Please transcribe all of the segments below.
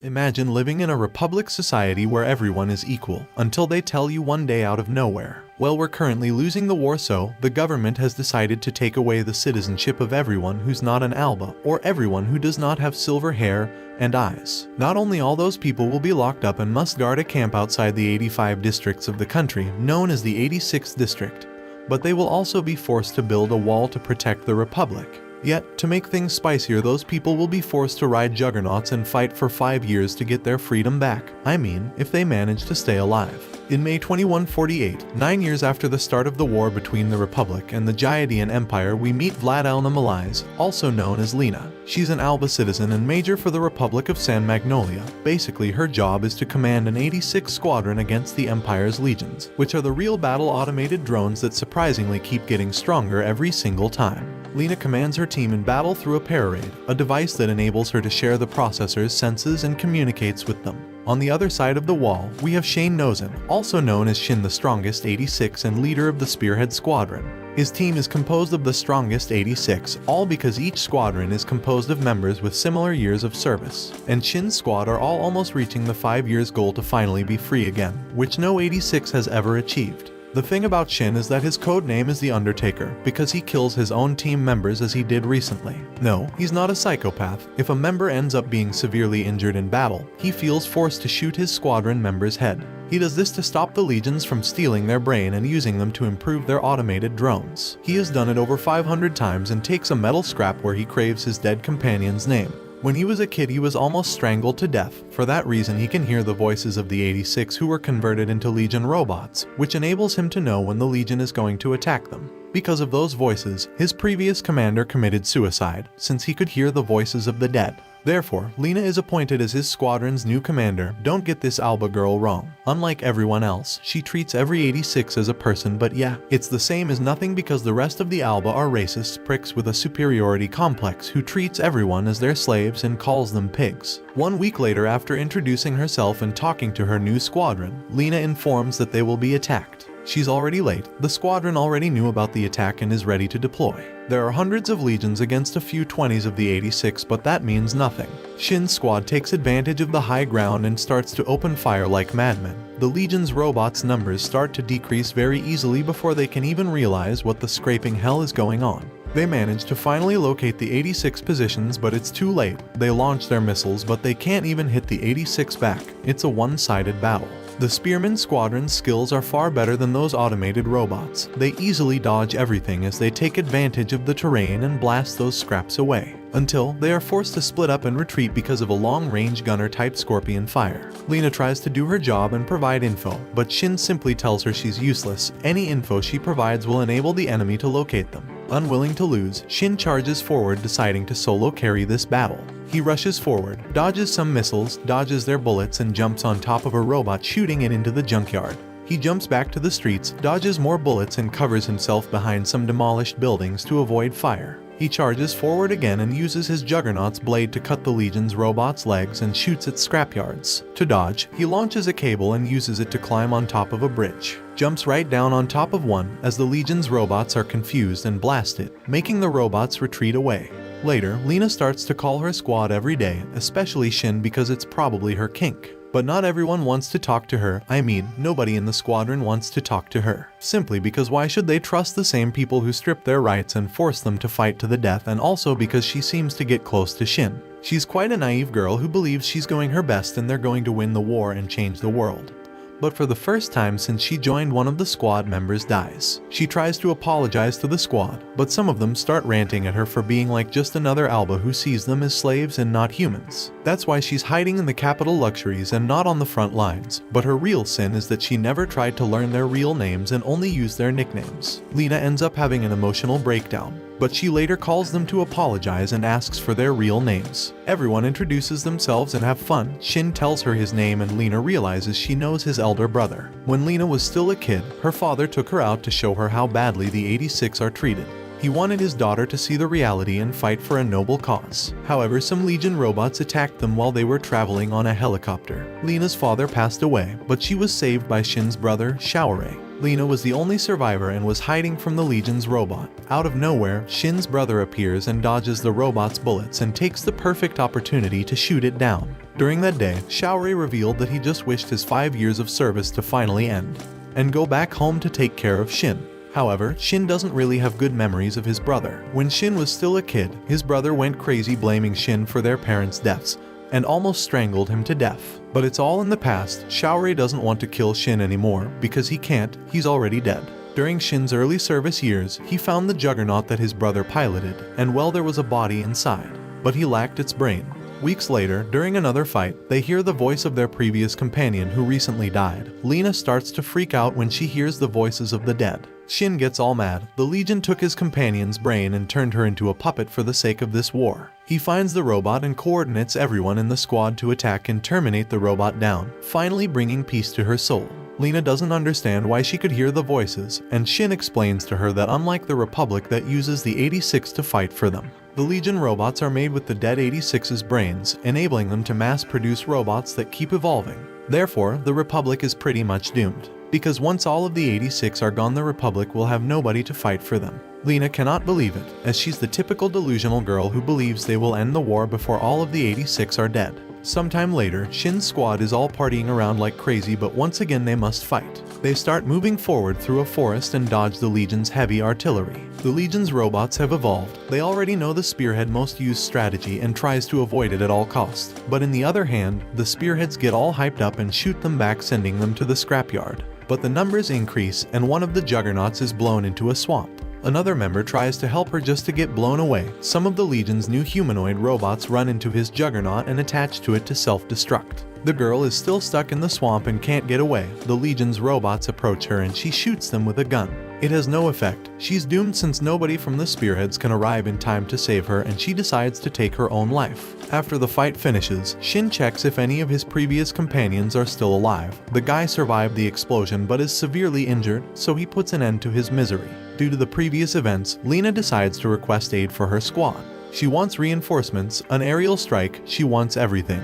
Imagine living in a republic society where everyone is equal, until they tell you one day out of nowhere, well, we're currently losing the war, so the government has decided to take away the citizenship of everyone who's not an Alba, or everyone who does not have silver hair and eyes. Not only all those people will be locked up and must guard a camp outside the 85 districts of the country, known as the 86th district, but they will also be forced to build a wall to protect the republic. Yet, to make things spicier, those people will be forced to ride juggernauts and fight for 5 years to get their freedom back. I mean, if they manage to stay alive. In May 2148, 9 years after the start of the war between the Republic and the Jaidean Empire, we meet Vlad Elna Malais, also known as Lena. She's an Alba citizen and major for the Republic of San Magnolia. Basically, her job is to command an 86 squadron against the Empire's legions, which are the real battle automated drones that surprisingly keep getting stronger every single time. Lena commands her team in battle through a parade, a device that enables her to share the processor's senses and communicates with them. On the other side of the wall, we have Shane Nozin, also known as Shin the Strongest 86 and leader of the Spearhead Squadron. His team is composed of the Strongest 86, all because each squadron is composed of members with similar years of service, and Shin's squad are all almost reaching the 5 years goal to finally be free again, which no 86 has ever achieved. The thing about Shin is that his code name is the Undertaker, because he kills his own team members as he did recently. No, he's not a psychopath. If a member ends up being severely injured in battle, he feels forced to shoot his squadron member's head. He does this to stop the legions from stealing their brain and using them to improve their automated drones. He has done it over 500 times and takes a metal scrap where he craves his dead companion's name. When he was a kid, he was almost strangled to death. For that reason, he can hear the voices of the 86 who were converted into Legion robots, which enables him to know when the Legion is going to attack them. Because of those voices, his previous commander committed suicide, since he could hear the voices of the dead. Therefore, Lena is appointed as his squadron's new commander. Don't get this Alba girl wrong. Unlike everyone else, she treats every 86 as a person, but yeah, it's the same as nothing because the rest of the Alba are racist pricks with a superiority complex who treats everyone as their slaves and calls them pigs. 1 week later, after introducing herself and talking to her new squadron, Lena informs that they will be attacked. She's already late. The squadron already knew about the attack and is ready to deploy. There are hundreds of legions against a few 20s of the 86, but that means nothing. Shin's squad takes advantage of the high ground and starts to open fire like madmen. The legion's robots' numbers start to decrease very easily before they can even realize what the scraping hell is going on. They manage to finally locate the 86 positions, but it's too late. They launch their missiles, but they can't even hit the 86 back. It's a one-sided battle. The Spearman Squadron's skills are far better than those automated robots. They easily dodge everything as they take advantage of the terrain and blast those scraps away, until they are forced to split up and retreat because of a long-range gunner-type scorpion fire. Lena tries to do her job and provide info, but Shin simply tells her she's useless. Any info she provides will enable the enemy to locate them. Unwilling to lose, Shin charges forward, deciding to solo carry this battle. He rushes forward, dodges some missiles, dodges their bullets, and jumps on top of a robot, shooting it into the junkyard. He jumps back to the streets, dodges more bullets, and covers himself behind some demolished buildings to avoid fire. He charges forward again and uses his Juggernaut's blade to cut the Legion's robot's legs and shoots at scrapyards. To dodge, he launches a cable and uses it to climb on top of a bridge. Jumps right down on top of one as the Legion's robots are confused and blast it, making the robots retreat away. Later, Lena starts to call her squad every day, especially Shin because it's probably her kink. But not everyone wants to talk to her. I mean, nobody in the squadron wants to talk to her. Simply because why should they trust the same people who strip their rights and force them to fight to the death, and also because she seems to get close to Shin. She's quite a naive girl who believes she's going her best and they're going to win the war and change the world. But for the first time since she joined, one of the squad members dies. She tries to apologize to the squad, but some of them start ranting at her for being like just another Alba who sees them as slaves and not humans. That's why she's hiding in the capital luxuries and not on the front lines. But her real sin is that she never tried to learn their real names and only used their nicknames. Lena ends up having an emotional breakdown, but she later calls them to apologize and asks for their real names. Everyone introduces themselves and have fun. Shin tells her his name and Lena realizes she knows his elder brother. When Lena was still a kid, her father took her out to show her how badly the 86 are treated. He wanted his daughter to see the reality and fight for a noble cause. However, some Legion robots attacked them while they were traveling on a helicopter. Lena's father passed away, but she was saved by Shin's brother, Shaore. Lena was the only survivor and was hiding from the Legion's robot. Out of nowhere, Shin's brother appears and dodges the robot's bullets and takes the perfect opportunity to shoot it down. During that day, Shaori revealed that he just wished his 5 years of service to finally end and go back home to take care of Shin. However, Shin doesn't really have good memories of his brother. When Shin was still a kid, his brother went crazy blaming Shin for their parents' deaths and almost strangled him to death. But it's all in the past. Shaori doesn't want to kill Shin anymore because he can't, he's already dead. During Shin's early service years, he found the juggernaut that his brother piloted, and well, there was a body inside, but he lacked its brain. Weeks later, during another fight, they hear the voice of their previous companion who recently died. Lena starts to freak out when she hears the voices of the dead. Shin gets all mad. The Legion took his companion's brain and turned her into a puppet for the sake of this war. He finds the robot and coordinates everyone in the squad to attack and terminate the robot down, finally bringing peace to her soul. Lena doesn't understand why she could hear the voices, and Shin explains to her that unlike the Republic that uses the 86 to fight for them, the Legion robots are made with the dead 86's brains, enabling them to mass-produce robots that keep evolving. Therefore, the Republic is pretty much doomed. Because once all of the 86 are gone, the Republic will have nobody to fight for them. Lena cannot believe it, as she's the typical delusional girl who believes they will end the war before all of the 86 are dead. Sometime later, Shin's squad is all partying around like crazy, but once again they must fight. They start moving forward through a forest and dodge the Legion's heavy artillery. The Legion's robots have evolved. They already know the Spearhead most used strategy and tries to avoid it at all costs. But in the other hand, the Spearheads get all hyped up and shoot them back, sending them to the scrapyard. But the numbers increase and one of the juggernauts is blown into a swamp. Another member tries to help her just to get blown away. Some of the Legion's new humanoid robots run into his juggernaut and attach to it to self-destruct. The girl is still stuck in the swamp and can't get away. The Legion's robots approach her and she shoots them with a gun. It has no effect. She's doomed since nobody from the Spearheads can arrive in time to save her, and she decides to take her own life. After the fight finishes, Shin checks if any of his previous companions are still alive. The guy survived the explosion but is severely injured, so he puts an end to his misery. Due to the previous events, Lena decides to request aid for her squad. She wants reinforcements, an aerial strike, she wants everything.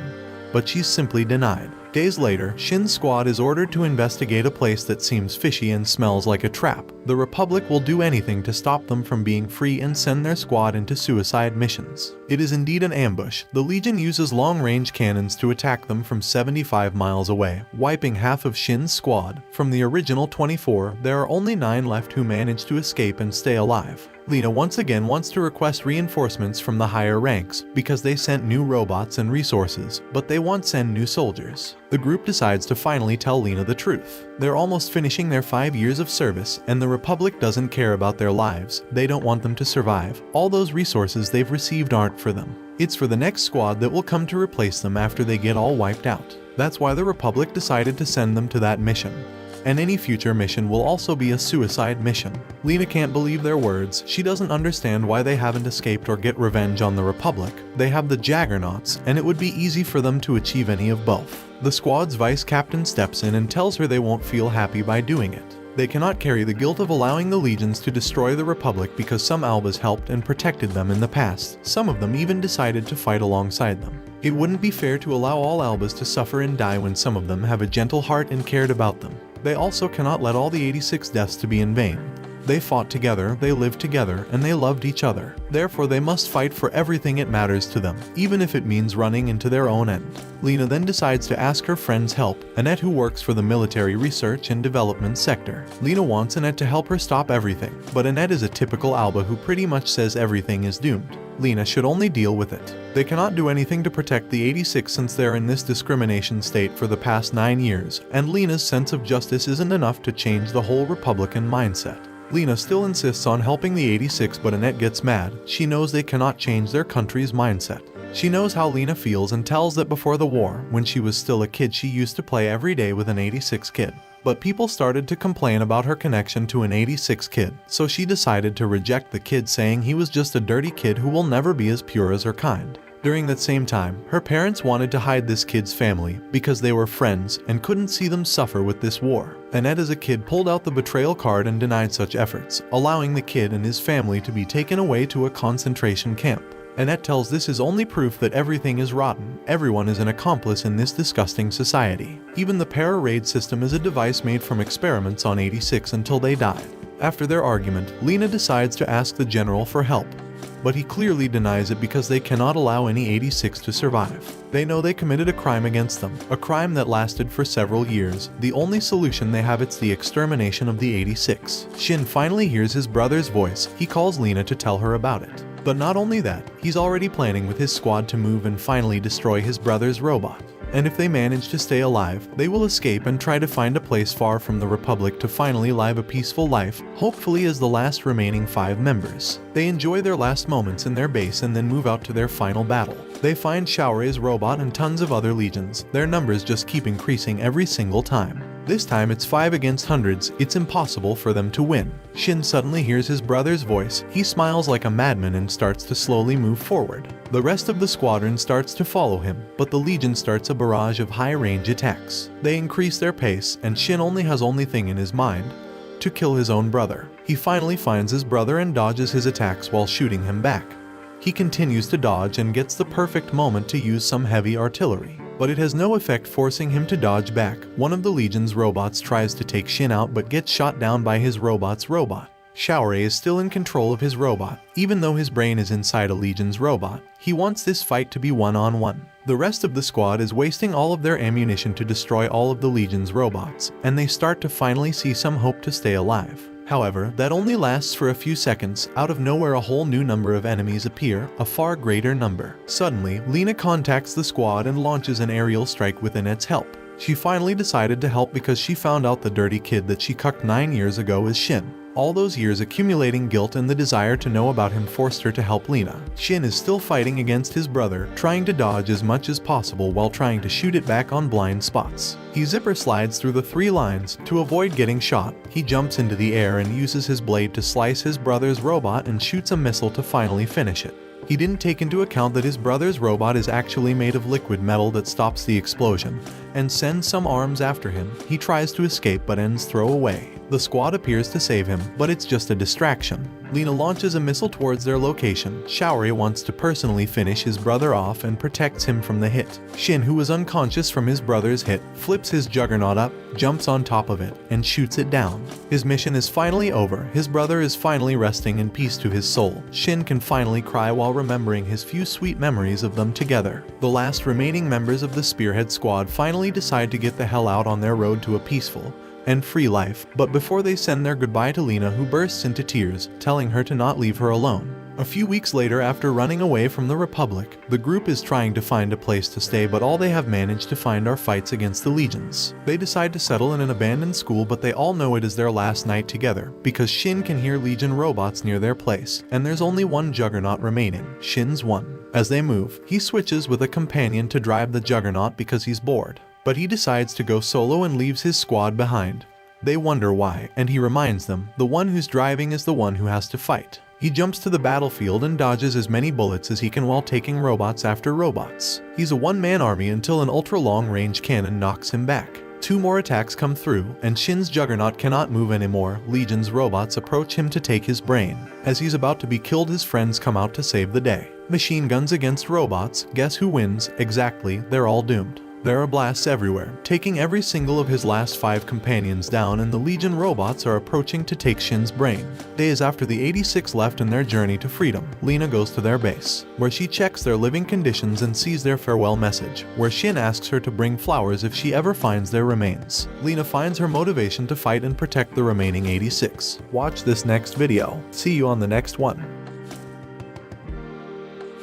But she's simply denied. Days later, Shin's squad is ordered to investigate a place that seems fishy and smells like a trap. The Republic will do anything to stop them from being free and send their squad into suicide missions. It is indeed an ambush. The Legion uses long-range cannons to attack them from 75 miles away, wiping half of Shin's squad. From the original 24, there are only 9 left who manage to escape and stay alive. Lena once again wants to request reinforcements from the higher ranks because they sent new robots and resources, but they won't send new soldiers. The group decides to finally tell Lena the truth. They're almost finishing their 5 years of service, and the Republic doesn't care about their lives. They don't want them to survive. All those resources they've received aren't for them. It's for the next squad that will come to replace them after they get all wiped out. That's why the Republic decided to send them to that mission. And any future mission will also be a suicide mission. Lena can't believe their words. She doesn't understand why they haven't escaped or get revenge on the Republic. They have the Juggernauts, and it would be easy for them to achieve any of both. The squad's vice captain steps in and tells her they won't feel happy by doing it. They cannot carry the guilt of allowing the legions to destroy the Republic because some Albas helped and protected them in the past. Some of them even decided to fight alongside them. It wouldn't be fair to allow all Albas to suffer and die when some of them have a gentle heart and cared about them. They also cannot let all the 86 deaths to be in vain. They fought together, they lived together, and they loved each other. Therefore, they must fight for everything it matters to them, even if it means running into their own end. Lena then decides to ask her friend's help, Annette, who works for the military research and development sector. Lena wants Annette to help her stop everything, but Annette is a typical Alba who pretty much says everything is doomed. Lena should only deal with it. They cannot do anything to protect the 86 since they're in this discrimination state for the past 9 years, and Lena's sense of justice isn't enough to change the whole Republican mindset. Lena still insists on helping the 86, but Annette gets mad. She knows they cannot change their country's mindset. She knows how Lena feels and tells that before the war, when she was still a kid, she used to play every day with an 86 kid. But people started to complain about her connection to an 86 kid, so she decided to reject the kid, saying he was just a dirty kid who will never be as pure as her kind. During that same time, her parents wanted to hide this kid's family because they were friends and couldn't see them suffer with this war. Annette as a kid pulled out the betrayal card and denied such efforts, allowing the kid and his family to be taken away to a concentration camp. Annette tells this is only proof that everything is rotten. Everyone is an accomplice in this disgusting society. Even the para-raid system is a device made from experiments on 86 until they died. After their argument, Lena decides to ask the general for help. But he clearly denies it because they cannot allow any 86 to survive. They know they committed a crime against them, a crime that lasted for several years. The only solution they have is the extermination of the 86. Shin finally hears his brother's voice. He calls Lena to tell her about it. But not only that, he's already planning with his squad to move and finally destroy his brother's robot. And if they manage to stay alive, they will escape and try to find a place far from the Republic to finally live a peaceful life, hopefully as the last remaining 5 members. They enjoy their last moments in their base and then move out to their final battle. They find Shaorei's robot and tons of other legions. Their numbers just keep increasing every single time. This time it's 5 against hundreds. It's impossible for them to win. Shin suddenly hears his brother's voice. He smiles like a madman and starts to slowly move forward. The rest of the squadron starts to follow him, but the Legion starts a barrage of high-range attacks. They increase their pace, and Shin only has only thing in his mind: to kill his own brother. He finally finds his brother and dodges his attacks while shooting him back. He continues to dodge and gets the perfect moment to use some heavy artillery. But it has no effect, forcing him to dodge back. One of the Legion's robots tries to take Shin out but gets shot down by his robot's robot. Shaorei is still in control of his robot. Even though his brain is inside a Legion's robot, he wants this fight to be one-on-one. The rest of the squad is wasting all of their ammunition to destroy all of the Legion's robots, and they start to finally see some hope to stay alive. However, that only lasts for a few seconds. Out of nowhere, a whole new number of enemies appear, a far greater number. Suddenly, Lena contacts the squad and launches an aerial strike with Annette's help. She finally decided to help because she found out the dirty kid that she cucked 9 years ago is Shin. All those years accumulating guilt and the desire to know about him forced her to help Lena. Shin is still fighting against his brother, trying to dodge as much as possible while trying to shoot it back on blind spots. He zipper slides through the 3 lines. To avoid getting shot, he jumps into the air and uses his blade to slice his brother's robot and shoots a missile to finally finish it. He didn't take into account that his brother's robot is actually made of liquid metal that stops the explosion, and sends some arms after him. He tries to escape but ends throwaway. The squad appears to save him, but it's just a distraction. Lena launches a missile towards their location. Shaorei wants to personally finish his brother off and protects him from the hit. Shin, who is unconscious from his brother's hit, flips his juggernaut up, jumps on top of it, and shoots it down. His mission is finally over. His brother is finally resting in peace to his soul. Shin can finally cry while remembering his few sweet memories of them together. The last remaining members of the Spearhead squad finally decide to get the hell out on their road to a peaceful and free life, but before they send their goodbye to Lena, who bursts into tears, telling her to not leave her alone. A few weeks later, after running away from the Republic, the group is trying to find a place to stay, but all they have managed to find are fights against the Legions. They decide to settle in an abandoned school, but they all know it is their last night together, because Shin can hear Legion robots near their place, and there's only one Juggernaut remaining, Shin's one. As they move, he switches with a companion to drive the Juggernaut because he's bored. But he decides to go solo and leaves his squad behind. They wonder why, and he reminds them, the one who's driving is the one who has to fight. He jumps to the battlefield and dodges as many bullets as he can while taking robots after robots. He's a one-man army until an ultra-long-range cannon knocks him back. 2 more attacks come through, and Shin's Juggernaut cannot move anymore. Legion's robots approach him to take his brain. As he's about to be killed, his friends come out to save the day. Machine guns against robots. Guess who wins? Exactly, they're all doomed. There are blasts everywhere, taking every single of his last 5 companions down, and the Legion robots are approaching to take Shin's brain. Days after the 86 left in their journey to freedom, Lena goes to their base, where she checks their living conditions and sees their farewell message, where Shin asks her to bring flowers if she ever finds their remains. Lena finds her motivation to fight and protect the remaining 86. Watch this next video. See you on the next one.